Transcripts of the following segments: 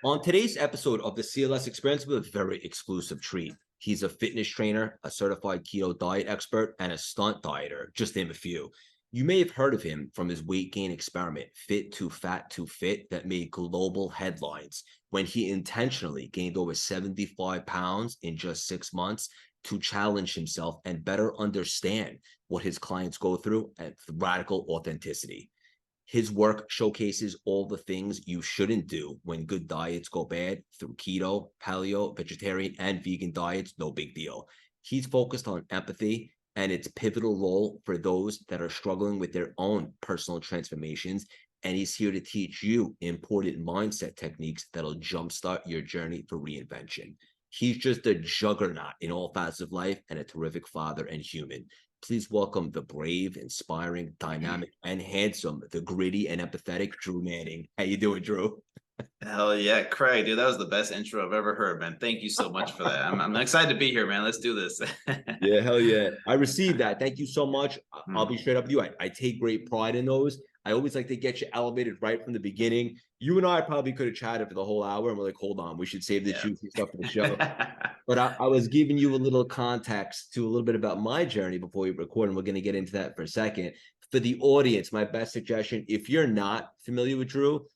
On today's episode of the CLS Experience, we have a very exclusive treat. He's a fitness trainer, a certified keto diet expert, and a stunt dieter, just to name a few. You may have heard of him from his weight gain experiment, Fit to Fat to Fit, that made global headlines when he intentionally gained over 75 pounds in just 6 months to challenge himself and better understand what his clients go through and radical authenticity. His work showcases all the things you shouldn't do when good diets go bad through keto, paleo, vegetarian, and vegan diets. No big deal. He's focused on empathy and its pivotal role for those that are struggling with their own personal transformations. And he's here to teach you important mindset techniques that'll jumpstart your journey for reinvention. He's just a juggernaut in all facets of life and a terrific father and human. Please welcome the brave, inspiring, dynamic, and handsome, the gritty and empathetic Drew Manning. How you doing, Drew? Hell yeah, Craig, dude, that was the best intro I've ever heard, man. Thank you so much for that. I'm excited to be here, man. Let's do this. Yeah, hell yeah. I received that. Thank you so much. I'll be Hmm. straight up with you. I take great pride in those. I always like to get you elevated right from the beginning. You and I probably could have chatted for the whole hour, and we're like, hold on, we should save the juicy stuff for the show. Yeah. But I was giving you a little context to a little bit about my journey before we record, and we're going to get into that for a second. For the audience, my best suggestion, if you're not familiar with Drew,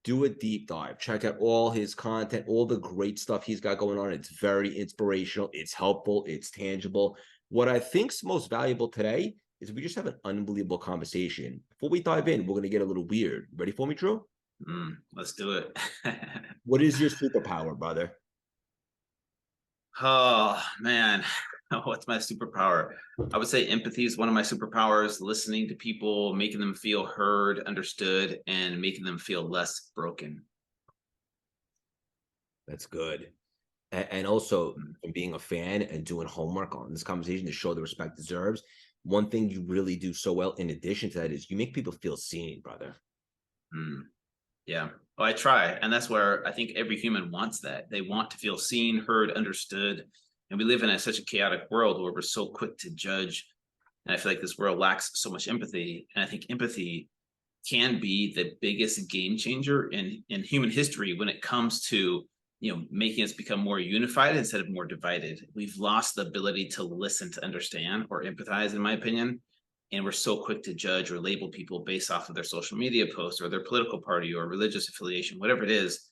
do a deep dive. Check out all his content, all the great stuff he's got going on. It's very inspirational. It's helpful. It's tangible. What I think's most valuable today is we just have an unbelievable conversation. Before we dive in, we're going to get a little weird. Ready for me, Drew? Let's do it. What is your superpower, brother? Oh man, what's my superpower? I would say empathy is one of my superpowers, listening to people, making them feel heard, understood, and making them feel less broken. That's good. And also, Mm, from being a fan and doing homework on this conversation to show the respect it deserves, one thing you really do so well, in addition to that, is you make people feel seen, brother. mm. Yeah. Well, I try. And that's where I think every human wants that. They want to feel seen, heard, understood. And we live in such a chaotic world where we're so quick to judge. And I feel like this world lacks so much empathy. And I think empathy can be the biggest game changer in human history when it comes to, making us become more unified instead of more divided. We've lost the ability to listen, to understand, or empathize, in my opinion. And we're so quick to judge or label people based off of their social media posts or their political party or religious affiliation, whatever it is.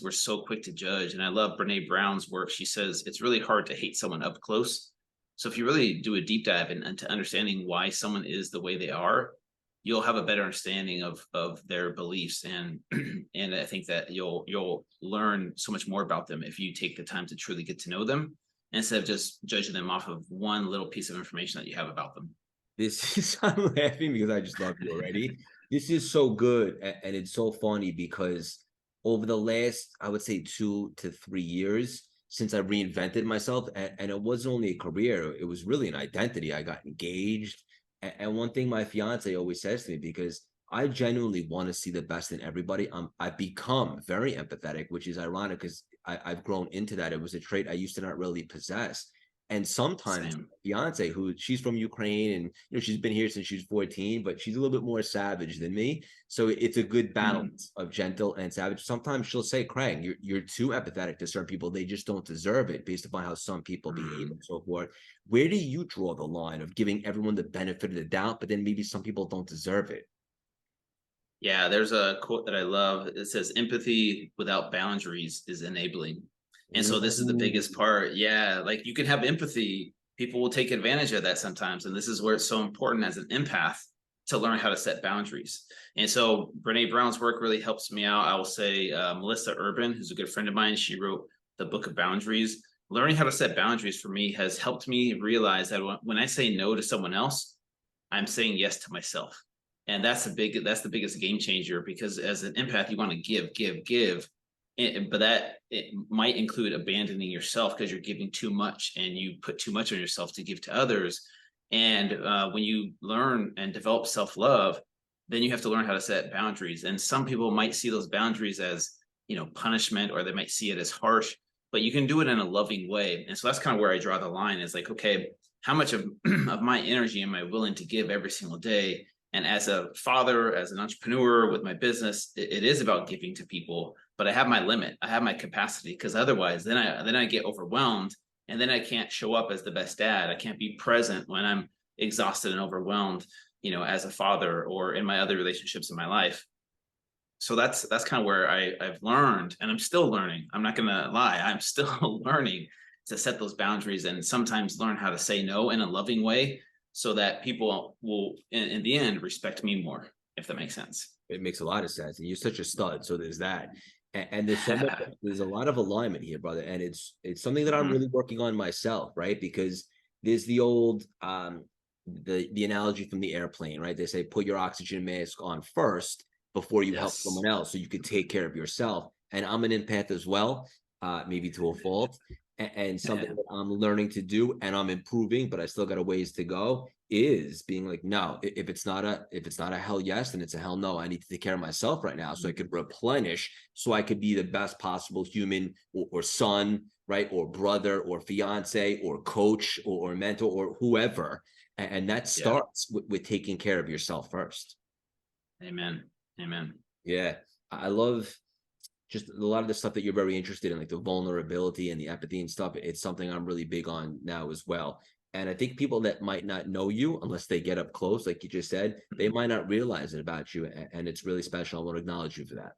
We're so quick to judge. And I love Brene Brown's work. She says it's really hard to hate someone up close. So if you really do a deep dive into understanding why someone is the way they are, you'll have a better understanding of their beliefs. And and I think that you'll learn so much more about them if you take the time to truly get to know them instead of just judging them off of one little piece of information that you have about them. This is, I'm laughing because I just love you already. This is so good. And it's so funny because over the last, I would say, 2 to 3 years since I reinvented myself, and it wasn't only a career, it was really an identity. I got engaged. And one thing my fiance always says to me, because I genuinely want to see the best in everybody, I've become very empathetic, which is ironic because I've grown into that. It was a trait I used to not really possess. And sometimes Same. fiance, who she's from Ukraine, and she's been here since she was 14, but she's a little bit more savage than me. So it's a good Mm. balance of gentle and savage. Sometimes she'll say, Craig, you're too empathetic to certain people. They just don't deserve it based upon how some people behave Mm. and so forth. Where do you draw the line of giving everyone the benefit of the doubt, but then maybe some people don't deserve it? Yeah, there's a quote that I love. It says, empathy without boundaries is enabling. And so this is the biggest Ooh. part. Yeah, like you can have empathy. People will take advantage of that sometimes. And this is where it's so important as an empath to learn how to set boundaries. And so Brene Brown's work really helps me out. I will say Melissa Urban, who's a good friend of mine, she wrote the book of boundaries. Learning how to set boundaries for me has helped me realize that when I say no to someone else, I'm saying yes to myself. And that's the biggest game changer, because as an empath, you want to give, but that it might include abandoning yourself because you're giving too much and you put too much on yourself to give to others. And when you learn and develop self-love, then you have to learn how to set boundaries. And some people might see those boundaries as, punishment, or they might see it as harsh, but you can do it in a loving way. And so that's kind of where I draw the line, is like, okay, how much of, of my energy am I willing to give every single day? And as a father, as an entrepreneur with my business, it is about giving to people, but I have my limit. I have my capacity, because otherwise then I get overwhelmed, and then I can't show up as the best dad. I can't be present when I'm exhausted and overwhelmed, as a father or in my other relationships in my life. So that's kind of where I've learned, and I'm still learning. I'm not gonna lie, I'm still learning to set those boundaries, and sometimes learn how to say no in a loving way, so that people will, in the end, respect me more, if that makes sense. It makes a lot of sense, and you're such a stud. So there's that, and there's so much. There's a lot of alignment here, brother, and it's something that I'm Mhm. really working on myself, right? Because there's the old the analogy from the airplane, right? They say put your oxygen mask on first before you help Yes. someone else, so you could take care of yourself. And I'm an empath as well, maybe to a fault, and something that I'm learning to do, and I'm improving, but I still got a ways to go. Is being like, no, if it's not a hell yes, then it's a hell no. I need to take care of myself right now, so I could replenish, so I could be the best possible human, or son, right, or brother, or fiance, or coach, or mentor, or whoever. And that Yeah. starts with taking care of yourself first. Amen. Amen. Yeah, I love just a lot of the stuff that you're very interested in, like the vulnerability and the empathy and stuff. It's something I'm really big on now as well. And I think people that might not know you, unless they get up close, like you just said, they might not realize it about you. And it's really special. I want to acknowledge you for that.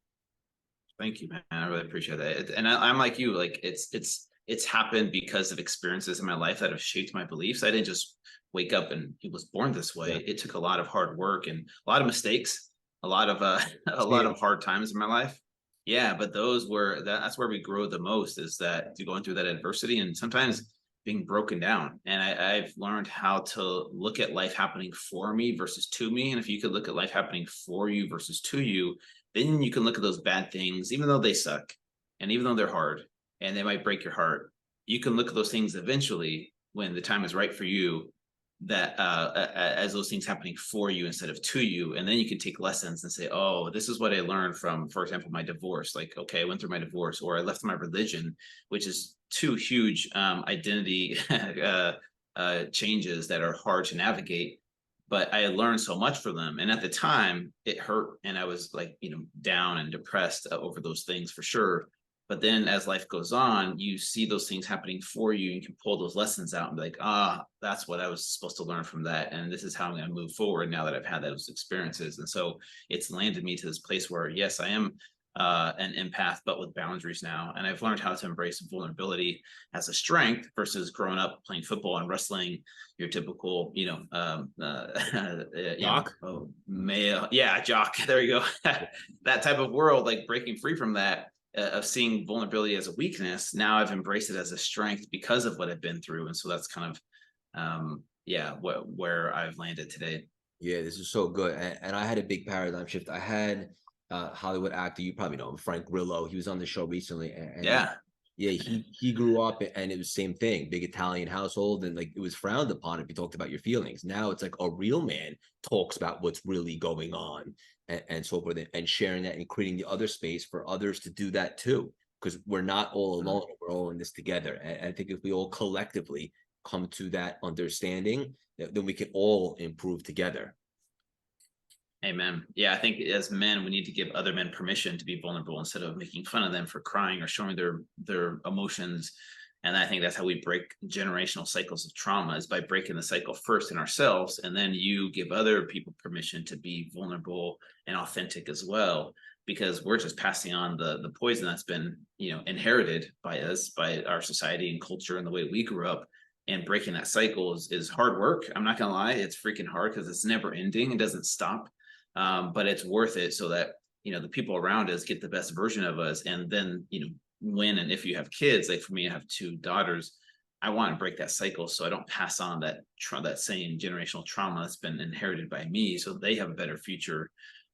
Thank you, man. I really appreciate that. And I'm like you, like it's happened because of experiences in my life that have shaped my beliefs. I didn't just wake up and he was born this way. Yeah. It took a lot of hard work and a lot of mistakes, a lot of a lot Same. of hard times in my life. Yeah, but those were that's where we grow the most, is that going through that adversity and sometimes being broken down. And I've learned how to look at life happening for me versus to me. And if you could look at life happening for you versus to you, then you can look at those bad things, even though they suck, and even though they're hard and they might break your heart. You can look at those things eventually when the time is right for you, that as those things happening for you instead of to you. And then you can take lessons and say, oh, this is what I learned from, for example, my divorce. Like, okay, I went through my divorce, or I left my religion, which is two huge identity changes that are hard to navigate. But I learned so much from them. And at the time, it hurt. And I was like, down and depressed over those things for sure. But then as life goes on, you see those things happening for you, and you can pull those lessons out and be like, that's what I was supposed to learn from that. And this is how I'm going to move forward now that I've had those experiences. And so it's landed me to this place where, yes, I am an empath, but with boundaries now. And I've learned how to embrace vulnerability as a strength versus growing up playing football and wrestling, your typical, Doc? male, yeah, jock. There you go. That type of world, like breaking free from that, of seeing vulnerability as a weakness. Now I've embraced it as a strength because of what I've been through, and so that's kind of, where I've landed today. Yeah, this is so good. And I had a big paradigm shift. I had Hollywood actor, you probably know him, Frank Grillo. He was on the show recently, and Yeah. yeah, he grew up and it was same thing, big Italian household, and like it was frowned upon if you talked about your feelings. Now it's like a real man talks about what's really going on, and so forth, and sharing that and creating the other space for others to do that too. Because we're not all alone, we're all in this together. And I think if we all collectively come to that understanding, then we can all improve together. Amen. Yeah, I think as men, we need to give other men permission to be vulnerable instead of making fun of them for crying or showing their emotions. And I think that's how we break generational cycles of trauma, is by breaking the cycle first in ourselves, and then you give other people permission to be vulnerable and authentic as well. Because we're just passing on the poison that's been, inherited by us, by our society and culture and the way we grew up. And breaking that cycle is hard work. I'm not gonna lie, it's freaking hard because it's never ending. It doesn't stop, but it's worth it, so that the people around us get the best version of us. And then when and if you have kids, like for me, I have two daughters, I want to break that cycle so I don't pass on that same generational trauma that's been inherited by me, so they have a better future.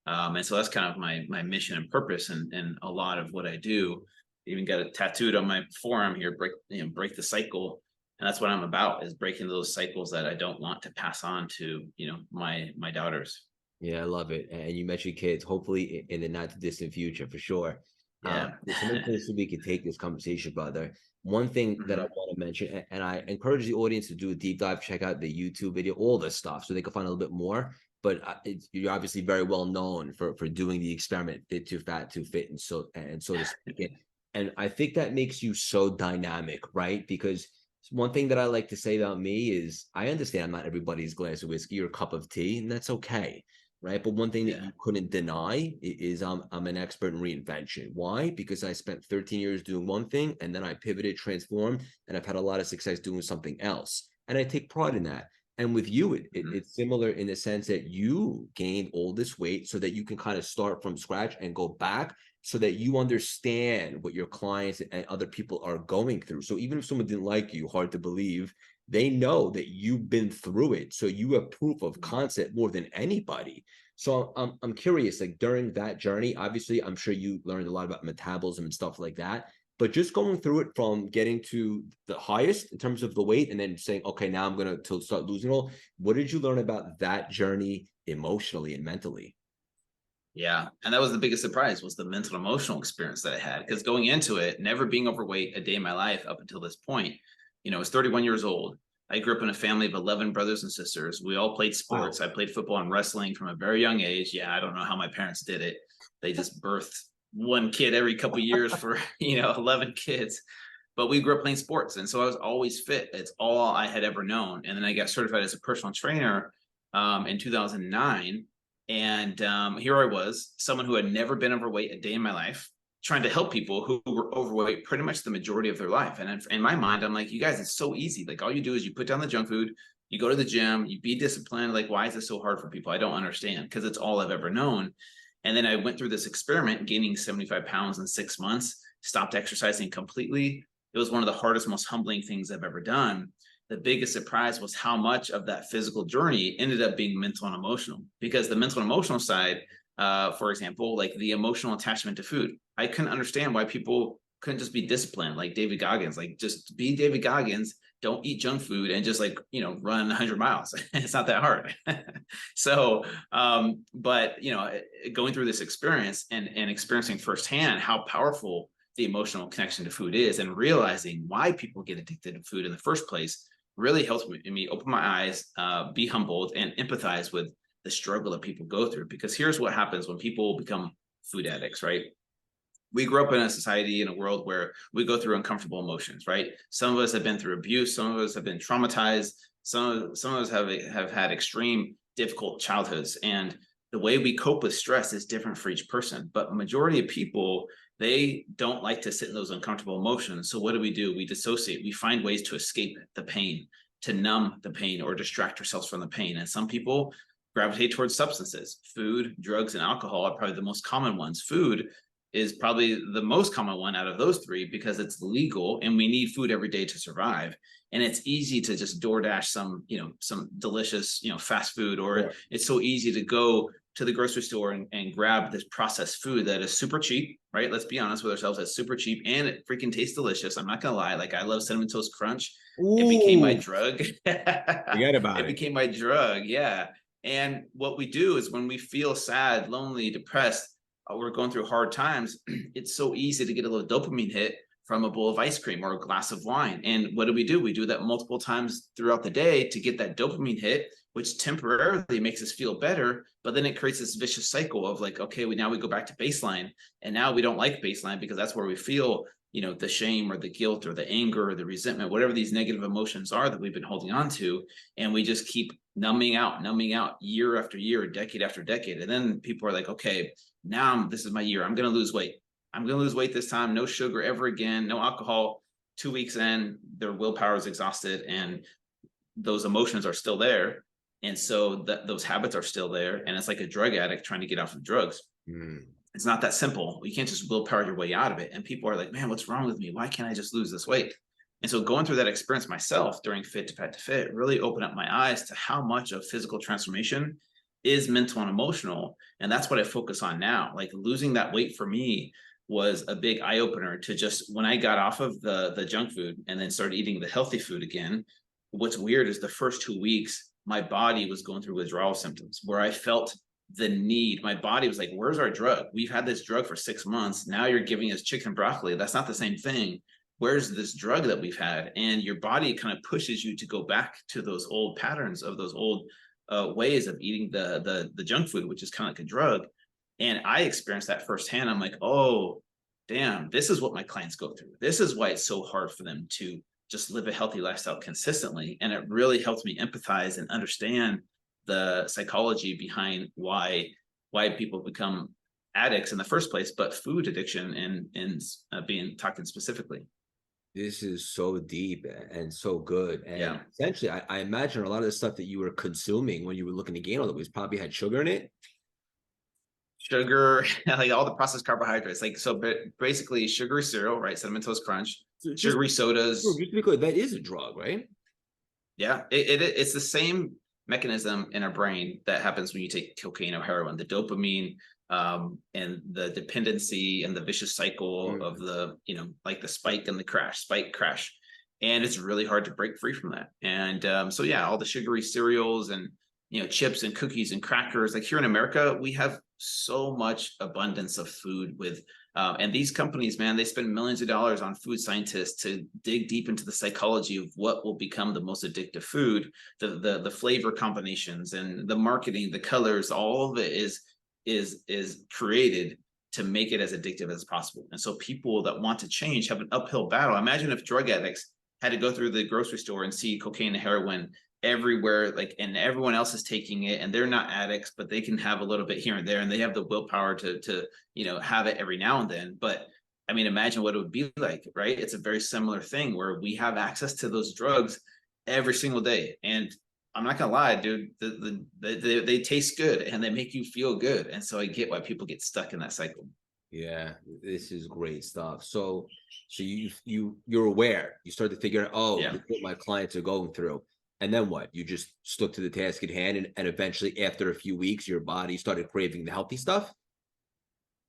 And so that's kind of my mission and purpose, and a lot of what I do. Even got it tattooed on my forearm here, break the cycle. And that's what I'm about, is breaking those cycles that I don't want to pass on to my daughters. Yeah, I love it. And you mentioned kids, hopefully in the not too distant future, for sure. Yeah. There's so many places we could take this conversation, brother. One thing that I Mhm. want to mention, and I encourage the audience to do a deep dive, check out the YouTube video, all this stuff, so they can find a little bit more. but you're obviously very well known for doing the experiment fit too fat too fit, and so to speak. And I think that makes you so dynamic, right? Because one thing that I like to say about me is I understand I'm not everybody's glass of whiskey or cup of tea, and that's okay, right? But one thing that Yeah. you couldn't deny is I'm an expert in reinvention. Why? Because I spent 13 years doing one thing, and then I pivoted, transformed, and I've had a lot of success doing something else. And I take pride in that. And with you, it's similar in the sense that you gained all this weight so that you can kind of start from scratch and go back so that you understand what your clients and other people are going through. So even if someone didn't like you, hard to believe, they know that you've been through it. So you have proof of concept more than anybody. So I'm curious, like during that journey, obviously, I'm sure you learned a lot about metabolism and stuff like that. But just going through it from getting to the highest in terms of the weight and then saying, okay, now I'm going to start losing it all. What did you learn about that journey emotionally and mentally? Yeah. And that was the biggest surprise, was the mental emotional experience that I had. Because going into it, never being overweight a day in my life up until this point, I was 31 years old. I grew up in a family of 11 brothers and sisters. We all played sports. Wow. I played football and wrestling from a very young age. Yeah, I don't know how my parents did it. They just birthed one kid every couple of years for, 11 kids. But we grew up playing sports. And so I was always fit. It's all I had ever known. And then I got certified as a personal trainer in 2009. And here I was, someone who had never been overweight a day in my life, trying to help people who were overweight pretty much the majority of their life. And in my mind, I'm like, you guys, it's so easy. Like all you do is you put down the junk food, you go to the gym, you be disciplined. Like, why is this so hard for people? I don't understand, because it's all I've ever known. And then I went through this experiment, gaining 75 pounds in 6 months, stopped exercising completely. It was one of the hardest, most humbling things I've ever done. The biggest surprise was how much of that physical journey ended up being mental and emotional, because the mental and emotional side, for example, like the emotional attachment to food, I couldn't understand why people couldn't just be disciplined like David Goggins. Like, just be David Goggins, don't eat junk food, and just like, run 100 miles. It's not that hard. So but going through this experience and experiencing firsthand how powerful the emotional connection to food is, and realizing why people get addicted to food in the first place, really helped me open my eyes, be humbled, and empathize with the struggle that people go through. Because here's what happens when people become food addicts, right? We grew up in a society, in a world where we go through uncomfortable emotions, right? Some of us have been through abuse. Some of us have been traumatized. Some of us have had extreme, difficult childhoods. And the way we cope with stress is different for each person. But majority of people, they don't like to sit in those uncomfortable emotions. So what do? We dissociate. We find ways to escape the pain, to numb the pain, or distract ourselves from the pain. And some people gravitate towards substances. Food, drugs, and alcohol are probably the most common ones. Food is probably the most common one out of those three, because it's legal and we need food every day to survive. And it's easy to just DoorDash some delicious, fast food, or Yeah. it's so easy to go to the grocery store and grab this processed food that is super cheap, right? Let's be honest with ourselves. It's super cheap and it freaking tastes delicious. I'm not gonna lie. Like, I love Cinnamon Toast Crunch. It became my Ooh, drug. forget about It it. became my drug. Yeah. And what we do is, when we feel sad, lonely, depressed, we're going through hard times, it's so easy to get a little dopamine hit from a bowl of ice cream or a glass of wine. And what do? We do that multiple times throughout the day to get that dopamine hit, which temporarily makes us feel better. But then it creates this vicious cycle of like, okay, now we go back to baseline. And now we don't like baseline, because that's where we feel, the shame or the guilt or the anger or the resentment, whatever these negative emotions are that we've been holding on to. And we just keep numbing out year after year, decade after decade. And then people are like, okay, now this is my year. I'm going to lose weight. I'm going to lose weight this time. No sugar ever again. No alcohol. 2 weeks in, their willpower is exhausted, and those emotions are still there. And so those habits are still there. And it's like a drug addict trying to get off of drugs. Mm. It's not that simple. You can't just willpower your way out of it. And people are like, man, what's wrong with me? Why can't I just lose this weight? And so going through that experience myself during Fit to Fat to Fit really opened up my eyes to how much of physical transformation is mental and emotional. And that's what I focus on now. Like, losing that weight for me was a big eye opener to just, when I got off of the junk food and then started eating the healthy food again. What's weird is the first 2 weeks, my body was going through withdrawal symptoms where I felt the need. My body was like, where's our drug? We've had this drug for 6 months. Now you're giving us chicken broccoli. That's not the same thing. Where's this drug that we've had? And your body kind of pushes you to go back to those old patterns of those old ways of eating the junk food, which is kind of like a drug. And I experienced that firsthand. I'm like, oh, damn, this is what my clients go through. This is why it's so hard for them to just live a healthy lifestyle consistently. And it really helped me empathize and understand the psychology behind why people become addicts in the first place, but food addiction and being talking specifically. This is so deep and so good. And Yeah. essentially, I imagine a lot of the stuff that you were consuming when you were looking to gain all that was probably had sugar in it. Sugar, like all the processed carbohydrates, like so basically sugary cereal, right? Cinnamon Toast Crunch, So just, sugary just sodas. to be clear, that is a drug, right? Yeah, it's the same mechanism in our brain that happens when you take cocaine or heroin, the dopamine, and the dependency and the vicious cycle of Mm. the, like the spike and the crash, spike crash. And it's really hard to break free from that. And so yeah, all the sugary cereals and chips and cookies and crackers. Like here in America, we have so much abundance of food with and these companies, man, they spend millions of dollars on food scientists to dig deep into the psychology of what will become the most addictive food, the flavor combinations and the marketing, the colors, all of it is created to make it as addictive as possible. And so people that want to change have an uphill battle. Imagine if drug addicts had to go through the grocery store and see cocaine and heroin everywhere, like, and everyone else is taking it and they're not addicts, but they can have a little bit here and there and they have the willpower to have it every now and then. But I mean, imagine what it would be like, right? It's a very similar thing where we have access to those drugs every single day. And I'm not gonna lie, dude, they taste good and they make you feel good. And so I get why people get stuck in that cycle. Yeah, this is great stuff. So you're aware. You start to figure out, oh, Yeah. this is what my clients are going through. And then what? You just stuck to the task at hand, and eventually, after a few weeks, your body started craving the healthy stuff.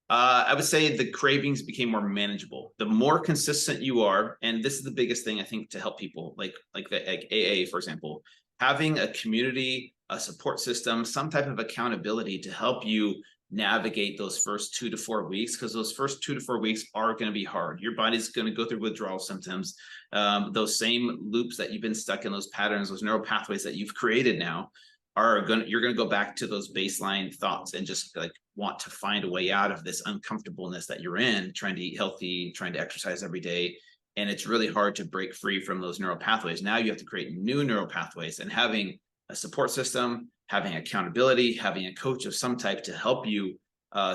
I would say the cravings became more manageable. The more consistent you are, and this is the biggest thing I think to help people, like AA, for example, having a community, a support system, some type of accountability to help you navigate those first 2 to 4 weeks, because those first 2 to 4 weeks are going to be hard. Your body's going to go through withdrawal symptoms. Those same loops that you've been stuck in, those patterns, those neural pathways that you've created now you're going to go back to those baseline thoughts and just like want to find a way out of this uncomfortableness that you're in, trying to eat healthy, trying to exercise every day. And it's really hard to break free from those neural pathways. Now you have to create new neural pathways, and having a support system, having accountability, having a coach of some type to help you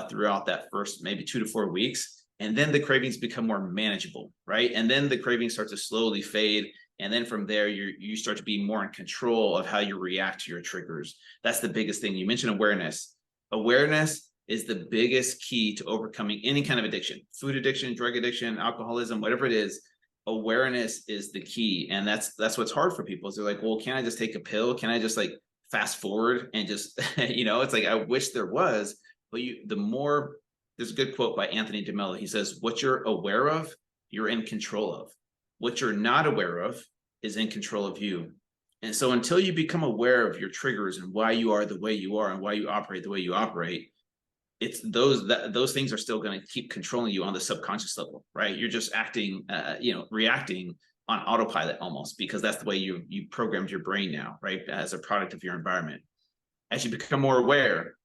throughout that first maybe 2 to 4 weeks. And then the cravings become more manageable, right? And then the cravings start to slowly fade. And then from there, you start to be more in control of how you react to your triggers. That's the biggest thing. You mentioned awareness. Awareness is the biggest key to overcoming any kind of addiction, food addiction, drug addiction, alcoholism, whatever it is. Awareness is the key. And that's what's hard for people. Is they're like, well, can I just take a pill? Can I just like fast forward and just, it's like, I wish there was, but there's a good quote by Anthony DeMello. He says, what you're aware of, you're in control of. What you're not aware of is in control of you. And so until you become aware of your triggers and why you are the way you are and why you operate the way you operate, it's those things are still going to keep controlling you on the subconscious level, right? You're just acting, reacting on autopilot almost, because that's the way you programmed your brain now, right? As a product of your environment. As you become more aware,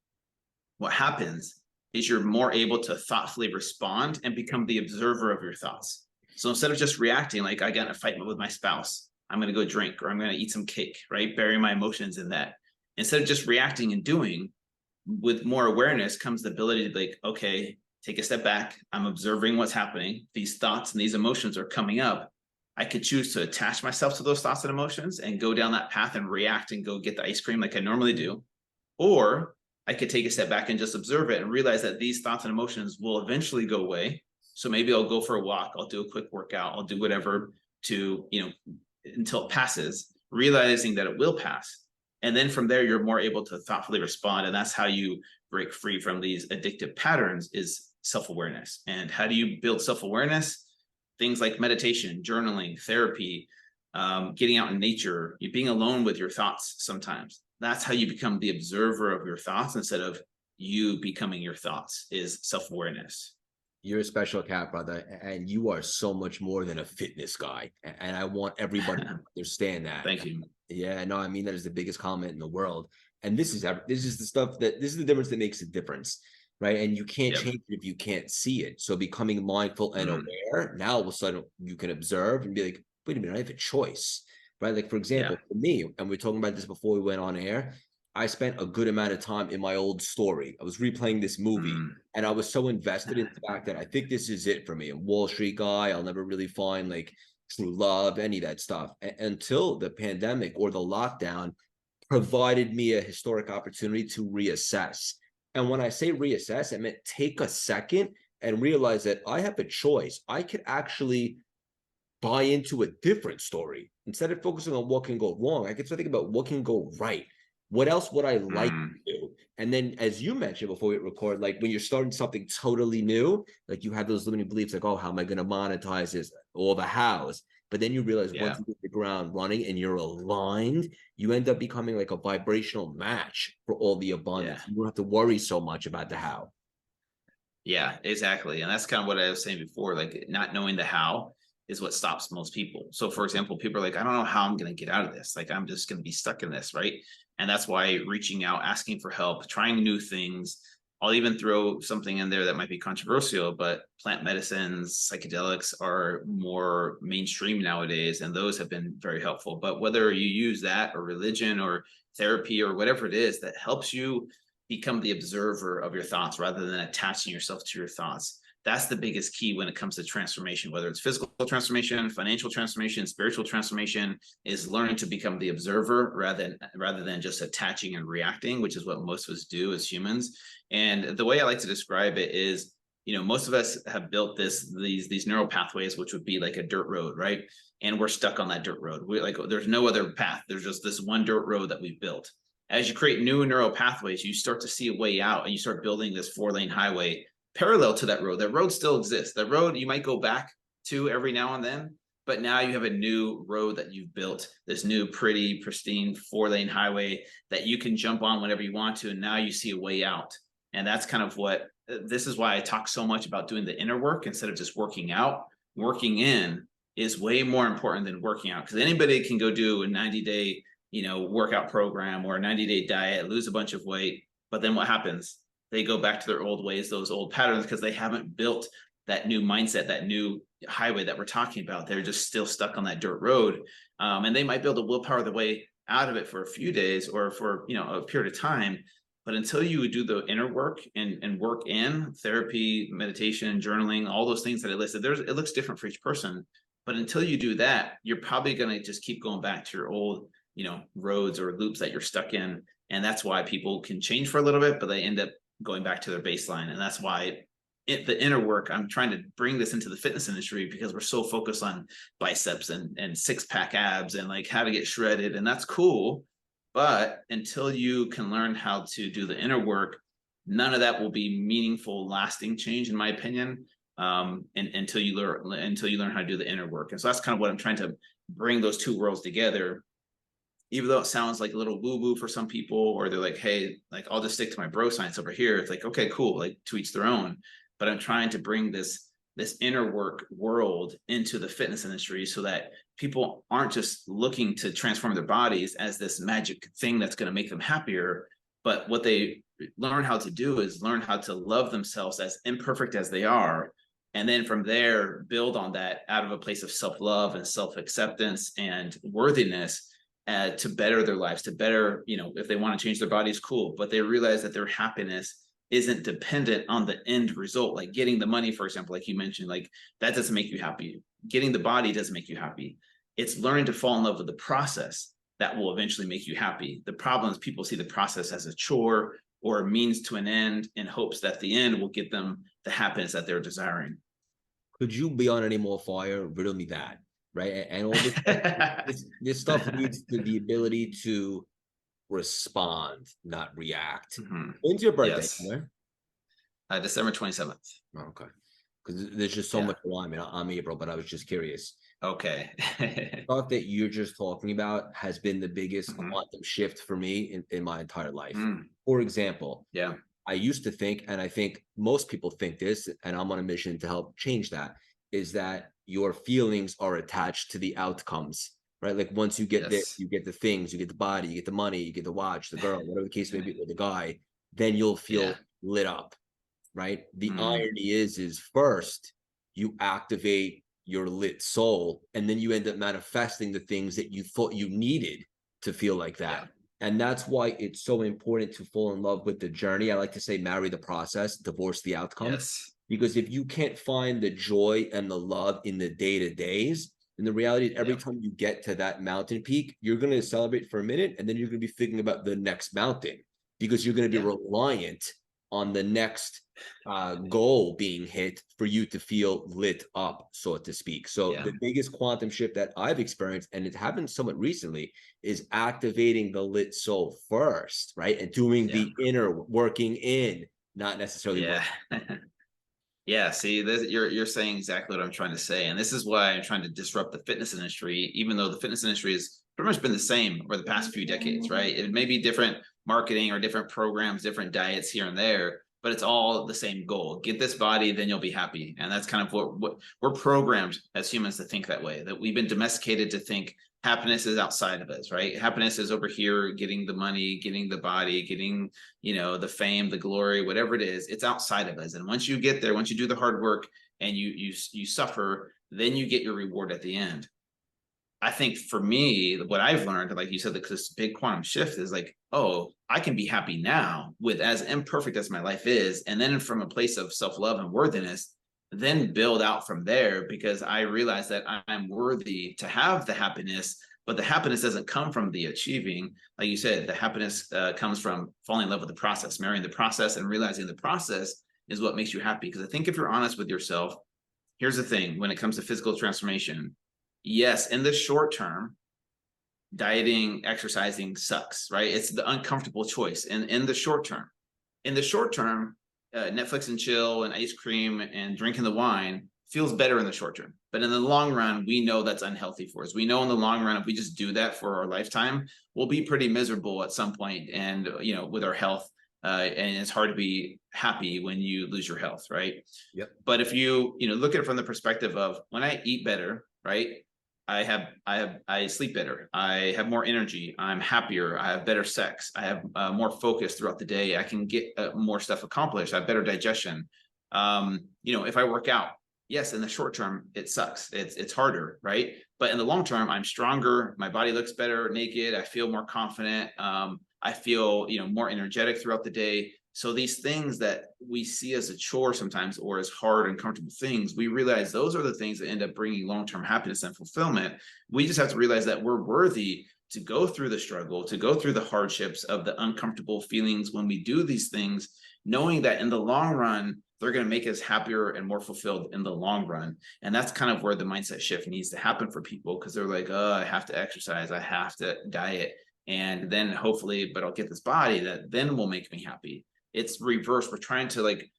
what happens is you're more able to thoughtfully respond and become the observer of your thoughts. So instead of just reacting, like I got in a fight with my spouse, I'm going to go drink or I'm going to eat some cake, right? Bury my emotions in that. Instead of just reacting and doing, with more awareness comes the ability to like, okay, take a step back. I'm observing what's happening. These thoughts and these emotions are coming up. I could choose to attach myself to those thoughts and emotions and go down that path and react and go get the ice cream like I normally do. Or I could take a step back and just observe it and realize that these thoughts and emotions will eventually go away. So maybe I'll go for a walk, I'll do a quick workout, I'll do whatever to, until it passes, realizing that it will pass. And then from there, you're more able to thoughtfully respond. And that's how you break free from these addictive patterns, is self-awareness. And how do you build self-awareness? Things like meditation, journaling, therapy, getting out in nature, you being alone with your thoughts sometimes. That's how you become the observer of your thoughts instead of you becoming your thoughts, is self-awareness. You're a special cat, brother, and you are so much more than a fitness guy. And I want everybody to understand that. Thank you. Yeah, no, I mean that is the biggest comment in the world. And this is the stuff that this is the difference that makes a difference, right? And you can't Yep. change it if you can't see it. So becoming mindful and Mm, aware, now all of a sudden you can observe and be like, wait a minute, I have a choice, right? Like for yeah. example, for me, and we are talking about this before we went on air, I spent a good amount of time in my old story. I was replaying this movie, Mm, and I was so invested in the fact that I think this is it for me. A Wall Street guy, I'll never really find like true love, any of that stuff until the pandemic or the lockdown provided me a historic opportunity to reassess. And when I say reassess, I meant take a second and realize that I have a choice. I could actually buy into a different story. Instead of focusing on what can go wrong, I can start thinking about what can go right. What else would I like mm, to do? And then, as you mentioned before we record, like when you're starting something totally new, like you have those limiting beliefs, like, oh, how am I going to monetize this or the hows? But then you realize once yeah. you get the ground running and you're aligned, you end up becoming like a vibrational match for all the Yeah. abundance. You don't have to worry so much about the how. Yeah, exactly. And that's kind of what I was saying before. Like not knowing the how is what stops most people. So for example, people are like, I don't know how I'm going to get out of this. Like I'm just going to be stuck in this, right? And that's why reaching out, asking for help, trying new things. I'll even throw something in there that might be controversial, but plant medicines, psychedelics are more mainstream nowadays, and those have been very helpful. But whether you use that or religion or therapy or whatever it is that helps you become the observer of your thoughts rather than attaching yourself to your thoughts. That's the biggest key when it comes to transformation, whether it's physical transformation, financial transformation, spiritual transformation, is learning to become the observer rather than just attaching and reacting, which is what most of us do as humans. And the way I like to describe it is, most of us have built these neural pathways, which would be like a dirt road, right? And we're stuck on that dirt road. We like there's no other path. There's just this one dirt road that we've built. As you create new neural pathways, you start to see a way out and you start building this 4-lane highway parallel to that road. That road still exists. That road you might go back to every now and then, but now you have a new road that you've built, this new, pretty, pristine 4-lane highway that you can jump on whenever you want to. And now you see a way out. And that's kind of what this is why I talk so much about doing the inner work instead of just working out. Working in is way more important than working out because anybody can go do a 90-day workout program or a 90-day diet, lose a bunch of weight. But then what happens? They go back to their old ways, those old patterns, because they haven't built that new mindset, that new highway that we're talking about. They're just still stuck on that dirt road. And they might build a willpower the way out of it for a few days or for, a period of time. But until you do the inner work and work in therapy, meditation, journaling, all those things that I listed, it looks different for each person. But until you do that, you're probably going to just keep going back to your old roads or loops that you're stuck in. And that's why people can change for a little bit, but they end up going back to their baseline. And that's why the inner work, I'm trying to bring this into the fitness industry because we're so focused on biceps and six-pack abs and like how to get shredded. And that's cool. But until you can learn how to do the inner work, none of that will be meaningful, lasting change, in my opinion. And until you learn how to do the inner work. And so that's kind of what I'm trying to bring those two worlds together, even though it sounds like a little woo-woo for some people, or they're like, hey, like I'll just stick to my bro science over here. It's like, okay, cool, like to each their own. But I'm trying to bring this inner work world into the fitness industry so that people aren't just looking to transform their bodies as this magic thing that's going to make them happier. But what they learn how to do is learn how to love themselves as imperfect as they are. And then from there, build on that out of a place of self-love and self-acceptance and worthiness to better their lives, to better, if they want to change their bodies, cool. But they realize that their happiness isn't dependent on the end result. Like getting the money, for example, like you mentioned, like that doesn't make you happy. Getting the body doesn't make you happy. It's learning to fall in love with the process that will eventually make you happy. The problem is people see the process as a chore or a means to an end in hopes that the end will get them the happiness that they're desiring. Could you be on any more fire? Riddle me that, right? And all this stuff leads to the ability to respond, not react. Mhm. When's your birthday? Yes. December 27th. Oh, okay. Because there's just so Yeah. much alignment. I'm April, but I was just curious. Okay. Stuff that you're just talking about has been the biggest Mhm. quantum shift for me in my entire life. Mm. For example, Yeah. I used to think, and I think most people think this, and I'm on a mission to help change that, is that your feelings are attached to the outcomes. right? Like once you get there, Yes. you get the things, you get the body, you get the money, you get the watch, the girl, whatever the case may be, or the guy, then you'll feel Yeah. lit up, right? The Mm, irony is first you activate your lit soul, and then you end up manifesting the things that you thought you needed to feel like that. yeah. And that's why it's so important to fall in love with the journey. I like to say, marry the process, divorce the outcome. Yes. Because if you can't find the joy and the love in the day to days, and the reality is every Yeah. time you get to that mountain peak, you're going to celebrate for a minute and then you're going to be thinking about the next mountain because you're going to be Yeah. reliant on the next goal being hit for you to feel lit up, so to speak. So Yeah. the biggest quantum shift that I've experienced, and it happened somewhat recently, is activating the lit soul first, right? And doing Yeah. the inner working in, not necessarily Yeah. working. Yeah, see, this, you're saying exactly what I'm trying to say, and this is why I'm trying to disrupt the fitness industry, even though the fitness industry has pretty much been the same over the past few decades, right? It may be different marketing or different programs, different diets here and there, but it's all the same goal: get this body, then you'll be happy. And that's kind of what we're programmed as humans to think that way. That we've been domesticated to think happiness is outside of us, right? Happiness is over here, getting the money, getting the body, getting the fame, the glory, whatever it is. It's outside of us, and once you get there, once you do the hard work and you suffer, then you get your reward at the end. I think for me, what I've learned, like you said, this big quantum shift is like, oh, I can be happy now with as imperfect as my life is, and then from a place of self-love and worthiness, then build out from there, because I realize that I'm worthy to have the happiness. But the happiness doesn't come from the achieving. Like you said, the happiness comes from falling in love with the process, marrying the process, and realizing the process is what makes you happy. Because I think if you're honest with yourself, here's the thing: when it comes to physical transformation, yes, in the short term, dieting, exercising sucks, right? It's the uncomfortable choice. And in the short term, Netflix and chill and ice cream and drinking the wine feels better in the short term. But in the long run, we know that's unhealthy for us. We know in the long run, if we just do that for our lifetime, we'll be pretty miserable at some point, and with our health. And it's hard to be happy when you lose your health, right? Yep. But if you look at it from the perspective of, when I eat better, right? I sleep better. I have more energy. I'm happier. I have better sex. I have more focus throughout the day. I can get more stuff accomplished. I have better digestion. If I work out, yes, in the short term it sucks. It's harder, right? But in the long term, I'm stronger. My body looks better naked. I feel more confident. I feel more energetic throughout the day. So these things that we see as a chore sometimes, or as hard and comfortable things, we realize those are the things that end up bringing long-term happiness and fulfillment. We just have to realize that we're worthy to go through the struggle, to go through the hardships of the uncomfortable feelings when we do these things, knowing that in the long run, they're going to make us happier and more fulfilled in the long run. And that's kind of where the mindset shift needs to happen for people, because they're like, oh, I have to exercise, I have to diet, and then hopefully, but I'll get this body that then will make me happy. It's reverse. We're trying to like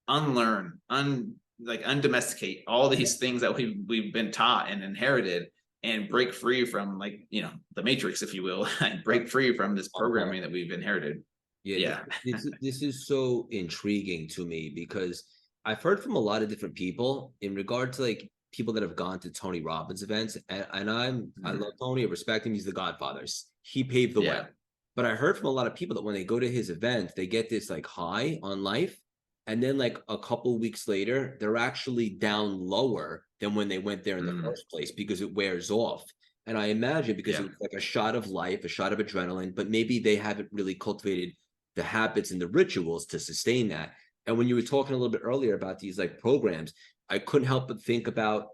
unlearn, undomesticate all these things that we've been taught and inherited, and break free from, like, the matrix, if you will, and break free from this Okay. programming that we've inherited. Yeah, Yeah. this is so intriguing to me because I've heard from a lot of different people in regard to like people that have gone to Tony Robbins events, and I Mhm. love Tony, I respect him, he's the Godfather. He paved the way. Yeah. But I heard from a lot of people that when they go to his event, they get this like high on life, and then like a couple weeks later, they're actually down lower than when they went there in the Mm. first place because it wears off. And I imagine because it Yeah. was like a shot of life, a shot of adrenaline, but maybe they haven't really cultivated the habits and the rituals to sustain that. And when you were talking a little bit earlier about these like programs, I couldn't help but think about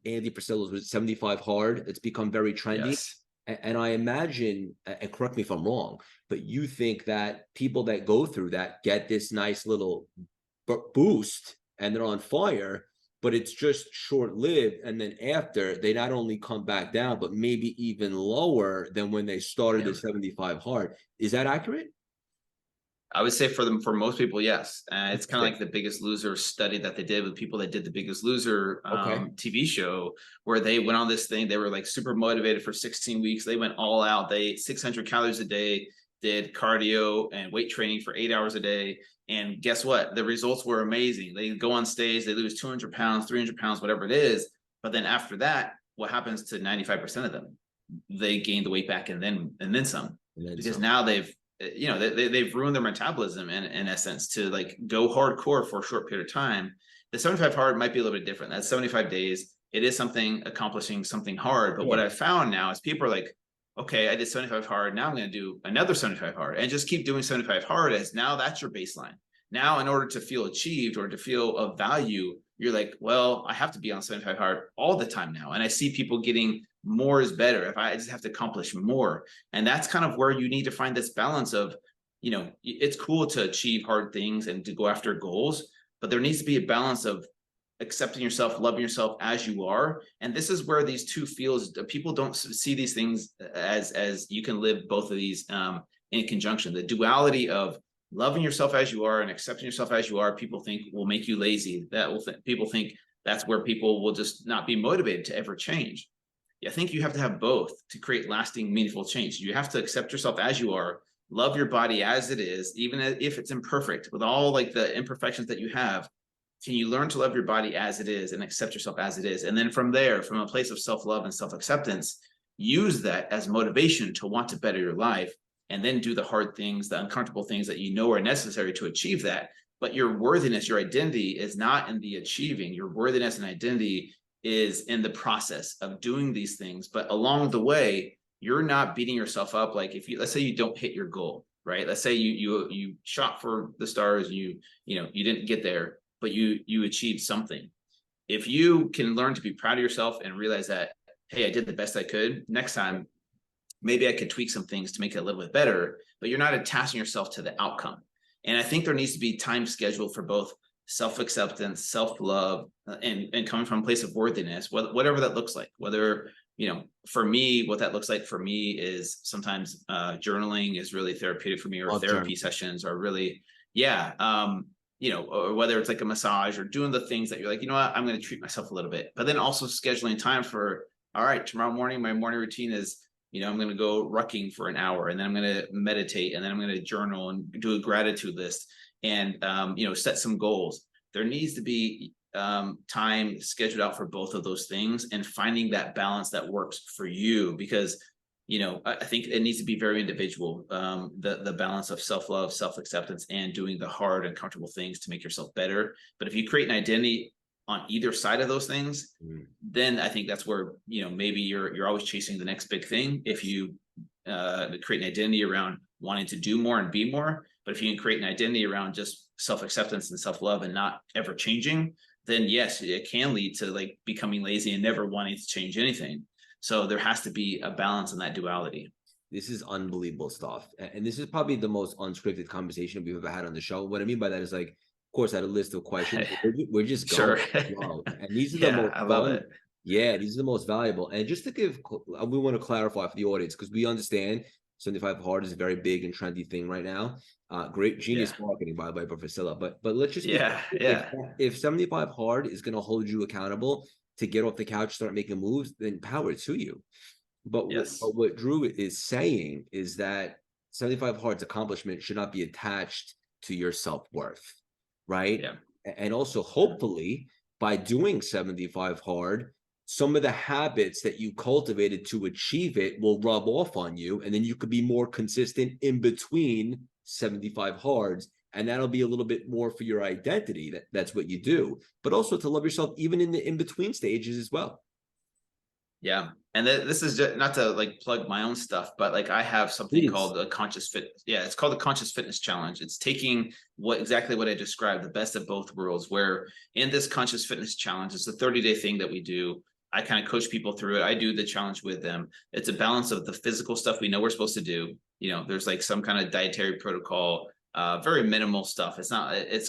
Andy Priscilla's with 75 Hard. It's become very trendy. Yes. And I imagine, and correct me if I'm wrong, but you think that people that go through that get this nice little boost and they're on fire, but it's just short lived. And then after, they not only come back down, but maybe even lower than when they started Yeah. the 75 Hard. Is that accurate? I would say for most people, yes. It's kind of Interesting. like the Biggest Loser study that they did with people that did the Biggest Loser Okay. TV show, where they went on this thing. They were like super motivated for 16 weeks. They went all out. They ate 600 calories a day, did cardio and weight training for 8 hours a day. And guess what? The results were amazing. They go on stage, they lose 200 pounds, 300 pounds, whatever it is. But then after that, what happens to 95% of them? they gain the weight back and then some, And then because some. now they've ruined their metabolism in essence to like go hardcore for a short period of time. The 75 hard might be a little bit different. That's 75 days. It is something accomplishing something hard. But what Sure. I found now is people are like, okay, I did 75 hard. Now I'm going to do another 75 hard, and just keep doing 75 hard as now that's your baseline. Now, in order to feel achieved or to feel of value, you're like, well, I have to be on 75 hard all the time now. And I see people getting more is better. If I just have to accomplish more. And that's kind of where you need to find this balance of, it's cool to achieve hard things and to go after goals, but there needs to be a balance of accepting yourself, loving yourself as you are. And this is where these two fields, people don't see these things as you can live both of these in conjunction. The duality of loving yourself as you are and accepting yourself as you are, people think will make you lazy. People think that's where people will just not be motivated to ever change. I think you have to have both to create lasting, meaningful change. You have to accept yourself as you are, love your body as it is, even if it's imperfect, with all like the imperfections that you have. Can you learn to love your body as it is and accept yourself as it is? And then from there, from a place of self-love and self-acceptance, use that as motivation to want to better your life, and then do the hard things, the uncomfortable things that you know are necessary to achieve that. But your worthiness, your identity is not in the achieving. Your worthiness and identity is in the process of doing these things. But along the way, you're not beating yourself up. Like if you, let's say you don't hit your goal, right? Let's say you shot for the stars, you didn't get there, but you achieved something. If you can learn to be proud of yourself and realize that, hey, I did the best I could, next time maybe I could tweak some things to make it a little bit better, but you're not attaching yourself to the outcome. And I think there needs to be time scheduled for both self-acceptance, self-love, and coming from a place of worthiness, whatever that looks like. Whether, for me, what that looks like for me is sometimes journaling is really therapeutic for me, or therapy sessions are really, or whether it's like a massage or doing the things that you're like, you know what, I'm going to treat myself a little bit, but then also scheduling time for, all right, tomorrow morning, my morning routine is, I'm going to go rucking for an hour, and then I'm going to meditate, and then I'm going to journal and do a gratitude list, and, set some goals. There needs to be time scheduled out for both of those things, and finding that balance that works for you, because, I think it needs to be very individual. The balance of self-love, self-acceptance, and doing the hard and comfortable things to make yourself better. But if you create an identity on either side of those things, then I think that's where, maybe you're always chasing the next big thing. If you create an identity around wanting to do more and be more, but if you can create an identity around just self-acceptance and self-love and not ever changing, then yes, it can lead to like becoming lazy and never wanting to change anything. So there has to be a balance in that duality. This is unbelievable stuff. And this is probably the most unscripted conversation we've ever had on the show. What I mean by that is, like, of course, I had a list of questions. We're just going. Sure. And these are the Yeah, most I love it. Yeah, these are the most valuable. And just to give, we want to clarify for the audience, because we understand 75 hard is a very big and trendy thing right now. Great genius marketing, by the way, by Priscilla. But let's just be if 75 hard is going to hold you accountable to get off the couch, start making moves, then power to you. But what Drew is saying is that 75 hard's accomplishment should not be attached to your self-worth, right? Yeah. And also, hopefully, by doing 75 hard, some of the habits that you cultivated to achieve it will rub off on you, and then you could be more consistent in between 75 hards, and that'll be a little bit more for your identity. That's what you do, but also to love yourself even in the in-between stages as well. Yeah. And this is just not to like plug my own stuff, but like I have something called the conscious fit. Yeah. It's called the conscious fitness challenge. It's taking exactly what I described, the best of both worlds, where in this conscious fitness challenge, it's a 30-day thing that we do. I kind of coach people through it. I do the challenge with them. It's a balance of the physical stuff we know we're supposed to do. There's like some kind of dietary protocol, very minimal stuff. It's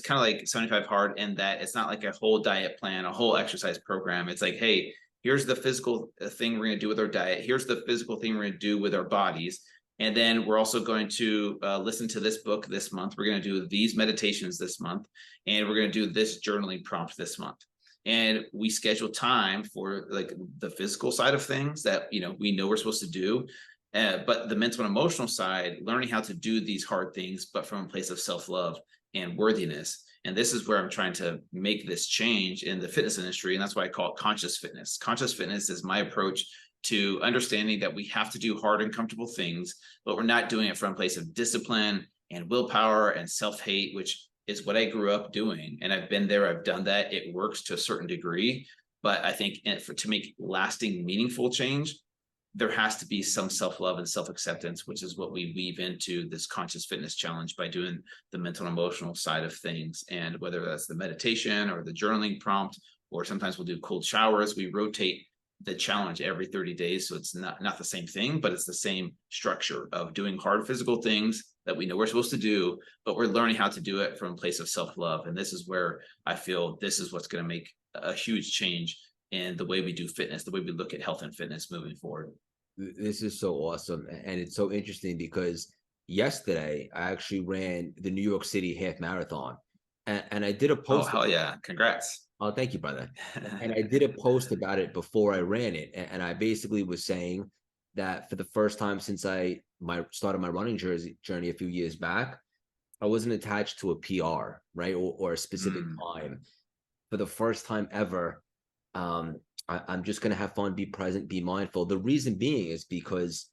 kind of like 75 hard in that it's not like a whole diet plan, a whole exercise program. It's like, hey, here's the physical thing we're going to do with our diet. Here's the physical thing we're going to do with our bodies. And then we're also going to listen to this book this month. We're going to do these meditations this month. And we're going to do this journaling prompt this month. And we schedule time for like the physical side of things that, we know we're supposed to do. But the mental and emotional side, learning how to do these hard things, but from a place of self-love and worthiness. And this is where I'm trying to make this change in the fitness industry. And that's why I call it conscious fitness. Conscious fitness is my approach to understanding that we have to do hard and comfortable things, but we're not doing it from a place of discipline and willpower and self-hate, which is what I grew up doing. And I've been there, I've done that. It works to a certain degree. But I think to make lasting, meaningful change, there has to be some self-love and self-acceptance, which is what we weave into this conscious fitness challenge by doing the mental and emotional side of things. And whether that's the meditation or the journaling prompt, or sometimes we'll do cold showers, we rotate the challenge every 30 days. So it's not the same thing, but it's the same structure of doing hard physical things that we know we're supposed to do, but we're learning how to do it from a place of self-love. And this is where I feel this is what's going to make a huge change in the way we do fitness, the way we look at health and fitness moving forward. This is so awesome. And it's so interesting because yesterday I actually ran the New York City half marathon. And I did a Oh, post. hell yeah. Congrats. Oh, thank you, brother. And I did a post about it before I ran it. And I basically was saying that for the first time since I started my running journey a few years back, I wasn't attached to a PR, right? Or a specific Mm, time. For the first time ever, I'm just going to have fun, be present, be mindful. The reason being is because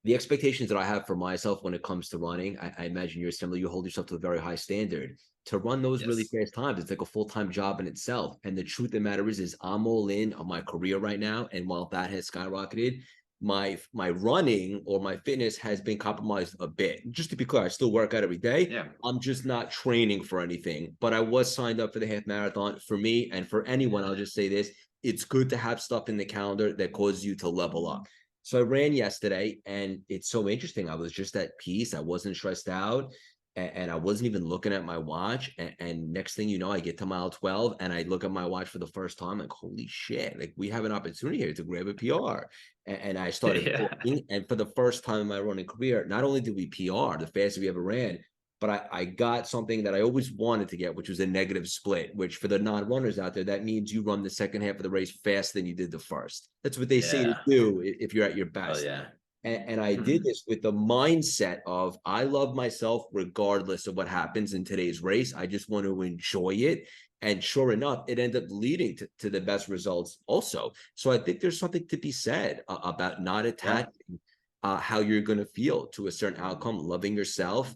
the expectations that I have for myself when it comes to running, I imagine you're similar. You hold yourself to a very high standard. To run those really yes. fast times, it's like a full-time job in itself. And the truth of the matter is I'm all in on my career right now. And while that has skyrocketed, my running or my fitness has been compromised a bit. Just to be clear, I still work out every day. Yeah. I'm just not training for anything. But I was signed up for the half marathon. For me and for anyone, I'll just say this: it's good to have stuff in the calendar that causes you to level up. So I ran yesterday, and it's so interesting. I was just at peace. I wasn't stressed out, and I wasn't even looking at my watch. And next thing you know, I get to mile 12, and I look at my watch for the first time, like, holy shit, like we have an opportunity here to grab a PR. And I started Yeah. walking, and for the first time in my running career, not only did we PR, the fastest we ever ran, but I got something that I always wanted to get, which was a negative split, which for the non-runners out there, that means you run the second half of the race faster than you did the first. That's what they say to Yeah. do if you're at your Oh, best. yeah. And I did this with the mindset of I love myself regardless of what happens in today's race. I just want to enjoy it. And sure enough, it ended up leading to the best results also. So I think there's something to be said about not Yeah. attaching how you're going to feel to a certain outcome, loving yourself,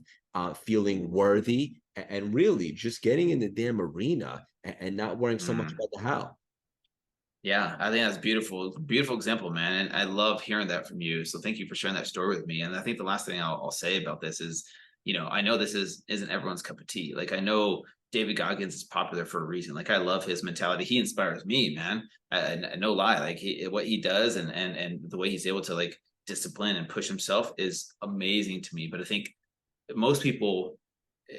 feeling worthy, and really just getting in the damn arena and not worrying so much Mm. about the how. Yeah, I think that's beautiful. Beautiful example, man. And I love hearing that from you. So thank you for sharing that story with me. And I think the last thing I'll say about this is, I know this isn't everyone's cup of tea. Like I know David Goggins is popular for a reason. Like I love his mentality. He inspires me, man. No lie. Like what he does and the way he's able to like discipline and push himself is amazing to me. But I think most people,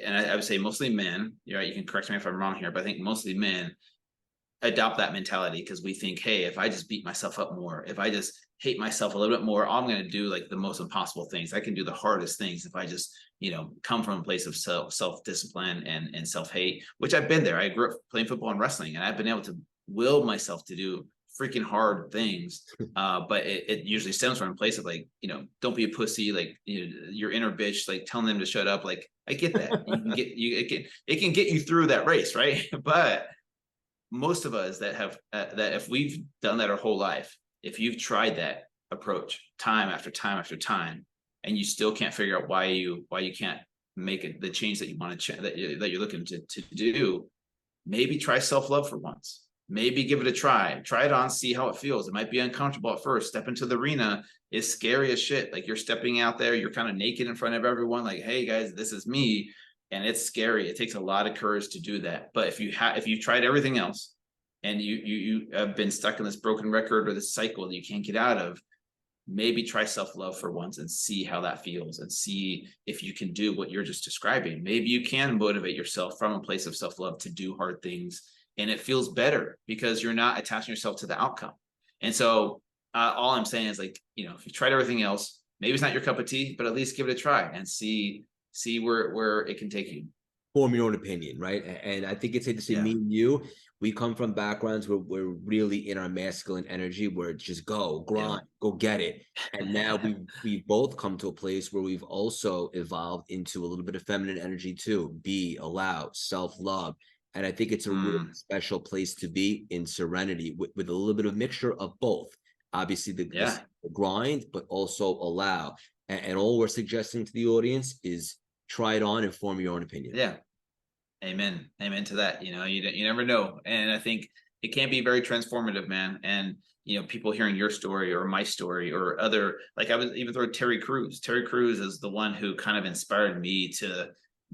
and I would say mostly men, you're right, you can correct me if I'm wrong here, but I think mostly men adopt that mentality because we think, hey, if I just beat myself up more, if I just hate myself a little bit more, I'm going to do like the most impossible things. I can do the hardest things if I just, come from a place of self discipline and self hate, which I've been there. I grew up playing football and wrestling, and I've been able to will myself to do freaking hard things. But it usually stems from a place of like, don't be a pussy, like your inner bitch, like telling them to shut up. Like I get that you can get you it can get you through that race, right? But most of us that have that if we've done that our whole life, if you've tried that approach time after time after time, and you still can't figure out why you can't make it the change that you want to that you're looking to do, maybe try self-love for once. Maybe give it a try it on, see how it feels. It might be uncomfortable at first. Step into the arena is scary as shit. Like you're stepping out there, you're kind of naked in front of everyone, like, hey guys, this is me. And it's scary. It takes a lot of courage to do that. But if you've tried everything else and you have been stuck in this broken record or this cycle that you can't get out of, maybe try self-love for once and see how that feels and see if you can do what you're just describing. Maybe you can motivate yourself from a place of self-love to do hard things, and it feels better because you're not attaching yourself to the outcome. And so all I'm saying is like, if you've tried everything else, maybe it's not your cup of tea, but at least give it a try and see where it can take you. Form your own opinion, right? And I think it's safe to say, Yeah. me and you, we come from backgrounds where we're really in our masculine energy, where it's just go Yeah. grind, go get it. And now we both come to a place where we've also evolved into a little bit of feminine energy too. Be allowed, self-love. And I think it's a really Mm, special place to be in serenity with a little bit of mixture of both. Obviously, Yeah. the grind, but also allow. And all we're suggesting to the audience is try it on and form your own opinion. Yeah. Amen. Amen to that. You never know. And I think it can be very transformative, man. And, people hearing your story or my story or other, like I was even through Terry Crews. Terry Crews is the one who kind of inspired me to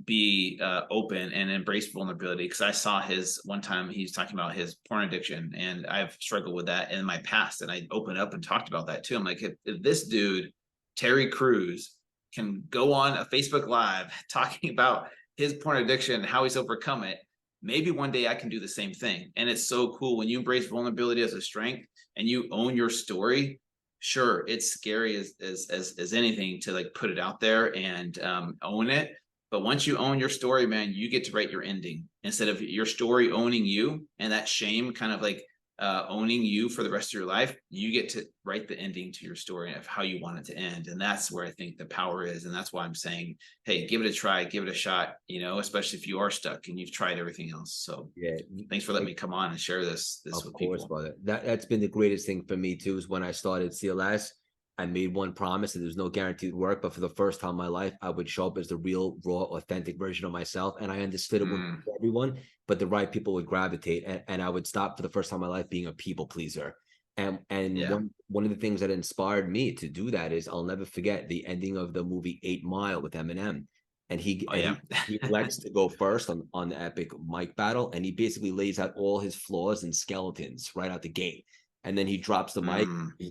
be open and embrace vulnerability. Cause I saw his one time, he's talking about his porn addiction, and I've struggled with that in my past. And I opened up and talked about that too. I'm like, if this dude, Terry Crews, can go on a Facebook Live talking about his porn addiction, how he's overcome it, maybe one day I can do the same thing. And it's so cool when you embrace vulnerability as a strength and you own your story. Sure, it's scary as anything to like put it out there and own it. But once you own your story, man, you get to write your ending instead of your story owning you, and that shame kind of like owning you for the rest of your life. You get to write the ending to your story of how you want it to end. And that's where I think the power is. And that's why I'm saying, hey, give it a try, give it a shot, especially if you are stuck and you've tried everything else. So Yeah. thanks for letting me come on and share this Of with course, people. brother. That's been the greatest thing for me too. Is when I started CLS, I made one promise that there's no guaranteed work, but for the first time in my life, I would show up as the real, raw, authentic version of myself. And I understood it wouldn't be for everyone, but the right people would gravitate, and I would stop for the first time in my life being a people pleaser. And Yeah. one of the things that inspired me to do that is I'll never forget the ending of the movie 8 Mile with Eminem. And Oh yeah. he elects to go first on the epic mic battle, and he basically lays out all his flaws and skeletons right out the gate. And then he drops the mic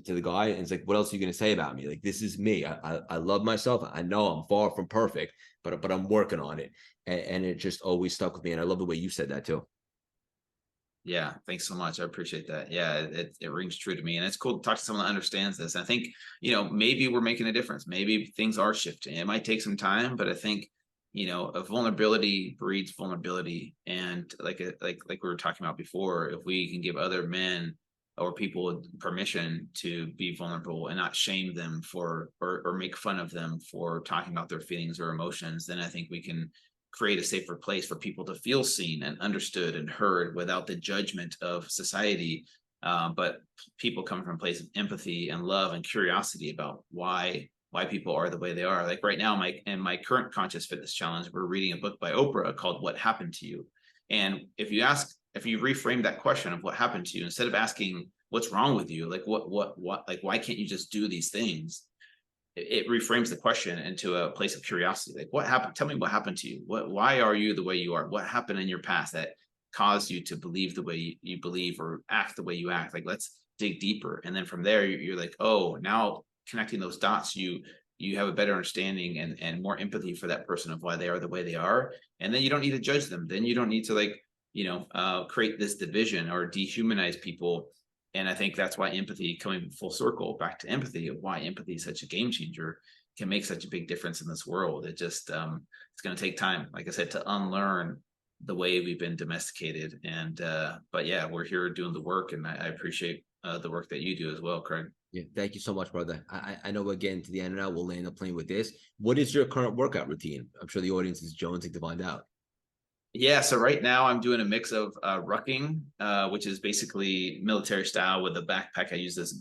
to the guy and it's like, what else are you going to say about me? Like, this is me. I love myself. I know I'm far from perfect, but I'm working on it. And it just always stuck with me. And I love the way you said that too. Yeah, thanks so much. I appreciate that. Yeah, it rings true to me, and it's cool to talk to someone that understands this. I think maybe we're making a difference. Maybe things are shifting. It might take some time, but I think a vulnerability breeds vulnerability, and like we were talking about before, if we can give other men or people permission to be vulnerable and not shame them for or make fun of them for talking about their feelings or emotions, then I think we can create a safer place for people to feel seen and understood and heard without the judgment of society. But people come from a place of empathy and love and curiosity about why people are the way they are. Like right now, in my current conscious fitness challenge, we're reading a book by Oprah called "What Happened to You." And if you reframe that question of what happened to you, instead of asking what's wrong with you, like what, like why can't you just do these things? It reframes the question into a place of curiosity. Like, what happened? Tell me what happened to you. Why are you the way you are? What happened in your past that caused you to believe the way you believe or act the way you act? Like, let's dig deeper. And then from there, you're like, oh, now connecting those dots, you have a better understanding and more empathy for that person of why they are the way they are. And then you don't need to judge them. Then you don't need to create this division or dehumanize people. And I think that's why empathy, coming full circle back to empathy, of why empathy is such a game changer, can make such a big difference in this world. It just it's going to take time, like I said, to unlearn the way we've been domesticated. And but yeah, we're here doing the work, and I appreciate the work that you do as well, Craig. Yeah, thank you so much, brother. I know we're getting to the end now. We'll land the plane with this. What is your current workout routine? I'm sure the audience is jonesing to find out. Yeah, so right now I'm doing a mix of rucking, which is basically military style with a backpack. I use this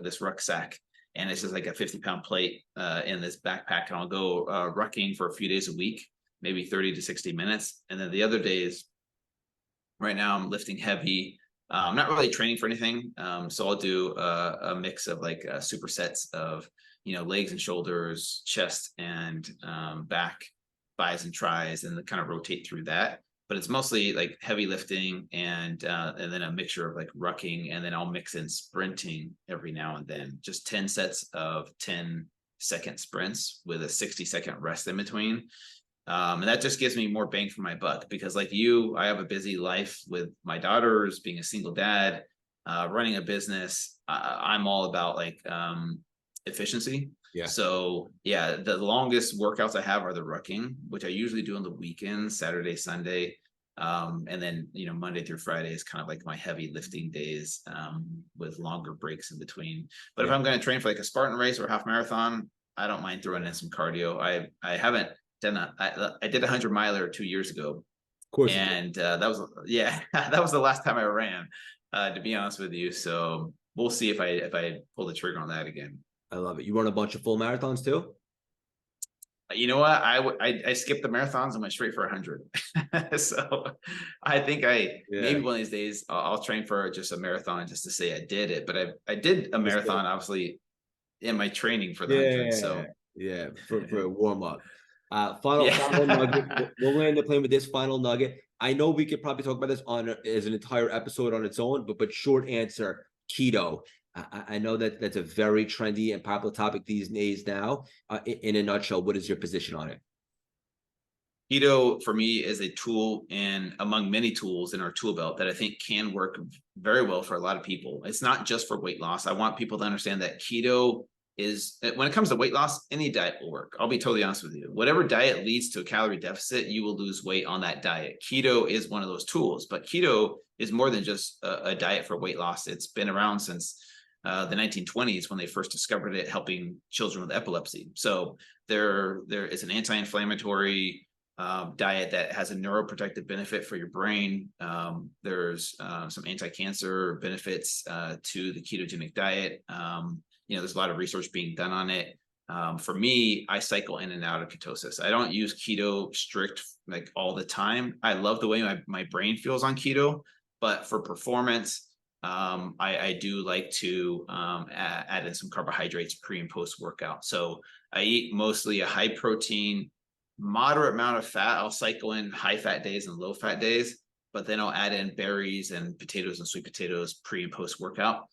this rucksack, and it's just like a 50-pound plate in this backpack, and I'll go rucking for a few days a week, maybe 30 to 60 minutes. And then the other days, right now I'm lifting heavy. I'm not really training for anything, so I'll do a mix of like supersets of legs and shoulders, chest and back, bis and tris, and kind of rotate through that. But it's mostly like heavy lifting and then a mixture of like rucking, and then I'll mix in sprinting every now and then. Just 10 sets of 10-second sprints with a 60-second rest in between. And that just gives me more bang for my buck, because like you, I have a busy life with my daughters, being a single dad, running a business. I'm all about like efficiency. Yeah. So yeah, the longest workouts I have are the rucking, which I usually do on the weekends, Saturday, Sunday. And then, Monday through Friday is kind of like my heavy lifting days, with longer breaks in between. But if I'm going to train for like a Spartan race or a half marathon, I don't mind throwing in some cardio. I haven't done I did a 100-miler 2 years ago. Of course. And that was that was the last time I ran, to be honest with you. So we'll see if I pull the trigger on that again. I love it. You run a bunch of full marathons too? You know what? I skipped the marathons and went straight for 100. So I think maybe one of these days I'll train for just a marathon just to say I did it. But I did a marathon obviously in my training for the 100. So yeah, for a warm up. Final yeah. final nugget. We'll land the plane with this final nugget. I know we could probably talk about this on as an entire episode on its own, but short answer: keto. I know that that's a very trendy and popular topic these days now. In a nutshell, what is your position on it? Keto for me is a tool and among many tools in our tool belt that I think can work very well for a lot of people. It's not just for weight loss. I want people to understand that keto is, when it comes to weight loss, any diet will work. I'll be totally honest with you. Whatever diet leads to a calorie deficit, you will lose weight on that diet. Keto is one of those tools, but keto is more than just a diet for weight loss. It's been around since the 1920s when they first discovered it, helping children with epilepsy. So there is an anti-inflammatory diet that has a neuroprotective benefit for your brain. There's some anti-cancer benefits to the ketogenic diet. There's a lot of research being done on it. For me, I cycle in and out of ketosis. I don't use keto strict like all the time. I love the way my brain feels on keto, but for performance, I do like to add in some carbohydrates pre and post workout. So I eat mostly a high protein, moderate amount of fat. I'll cycle in high fat days and low fat days, but then I'll add in berries and potatoes and sweet potatoes pre and post workout.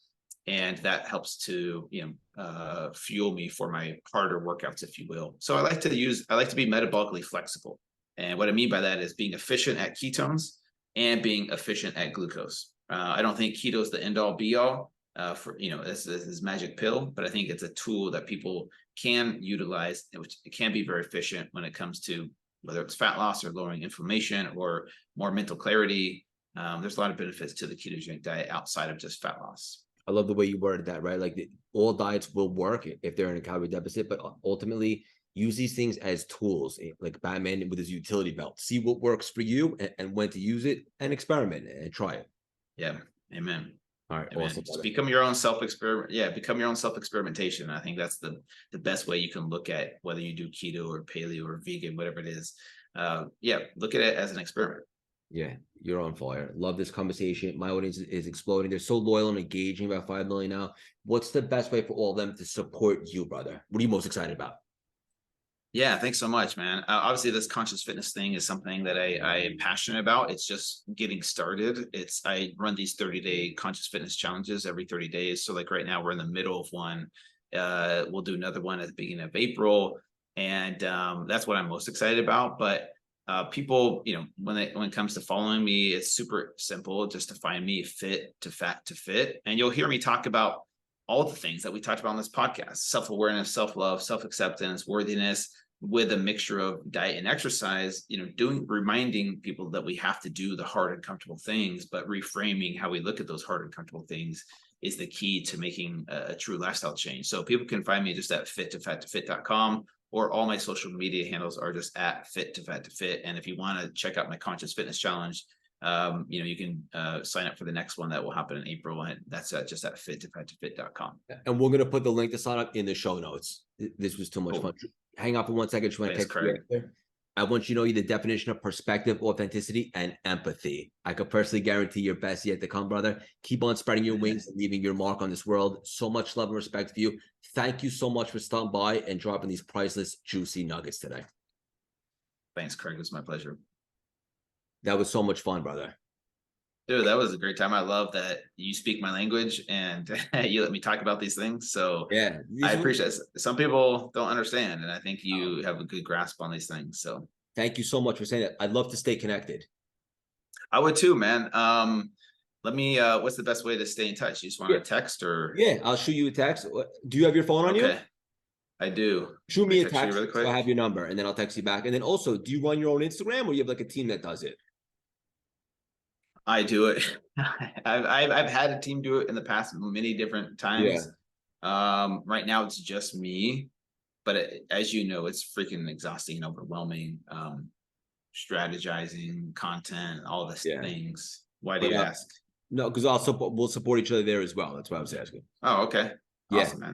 And that helps to, fuel me for my harder workouts, if you will. So I like to be metabolically flexible. And what I mean by that is being efficient at ketones and being efficient at glucose. I don't think keto is the end all be all for, this magic pill, but I think it's a tool that people can utilize, which it can be very efficient when it comes to whether it's fat loss or lowering inflammation or more mental clarity. There's a lot of benefits to the ketogenic diet outside of just fat loss. I love the way you worded that, right? Like all diets will work if they're in a calorie deficit, but ultimately use these things as tools, like Batman with his utility belt. See what works for you and when to use it, and experiment and try it. Yeah. Amen. All right. Amen. Awesome. Just become your own self-experiment. Yeah. Become your own self-experimentation. I think that's the best way you can look at whether you do keto or paleo or vegan, whatever it is. Look at it as an experiment. Yeah, you're on fire. Love this conversation. My audience is exploding. They're so loyal and engaging, about 5 million now. What's the best way for all of them to support you, brother? What are you most excited about? Yeah, thanks so much, man. Obviously, this conscious fitness thing is something that I am passionate about. It's just getting started. I run these 30-day conscious fitness challenges every 30 days. So like right now, we're in the middle of one. We'll do another one at the beginning of April. And that's what I'm most excited about. But people, when it comes to following me, it's super simple. Just to find me, fit to fat to fit. And you'll hear me talk about all the things that we talked about on this podcast: self-awareness, self-love, self-acceptance, worthiness, with a mixture of diet and exercise, reminding people that we have to do the hard and comfortable things, but reframing how we look at those hard and comfortable things is the key to making a true lifestyle change. So people can find me just at fit2fat2fit.com, or all my social media handles are just at fit2fat2fit. And if you want to check out my conscious fitness challenge, you can sign up for the next one that will happen in April, and that's just at fit2fat2fit.com. And we're gonna put the link to sign up in the show notes. This was too much fun. Hang out for 1 second. I want you to know the definition of perspective, authenticity, and empathy. I could personally guarantee your best yet to come, brother. Keep on spreading your wings and leaving your mark on this world. So much love and respect for you. Thank you so much for stopping by and dropping these priceless, juicy nuggets today. Thanks, Craig. It was my pleasure. That was so much fun, brother. Dude, that was a great time. I love that you speak my language and you let me talk about these things. So yeah, I appreciate it. Some people don't understand, and I think you have a good grasp on these things. So thank you so much for saying that. I'd love to stay connected. I would too, man. Let me, what's the best way to stay in touch? You just want to text or? Yeah, I'll shoot you a text. Do you have your phone on you? I do. Shoot me a text really quick. So I have your number, and then I'll text you back. And then also, do you run your own Instagram, or you have like a team that does it? I do it. I've had a team do it in the past many different times. Yeah. Right now it's just me, but as you know, it's freaking exhausting and overwhelming. Strategizing content, all these things. Why do you ask? No, because we'll support each other there as well. That's why I was asking. Oh, okay. Yeah. Awesome, man.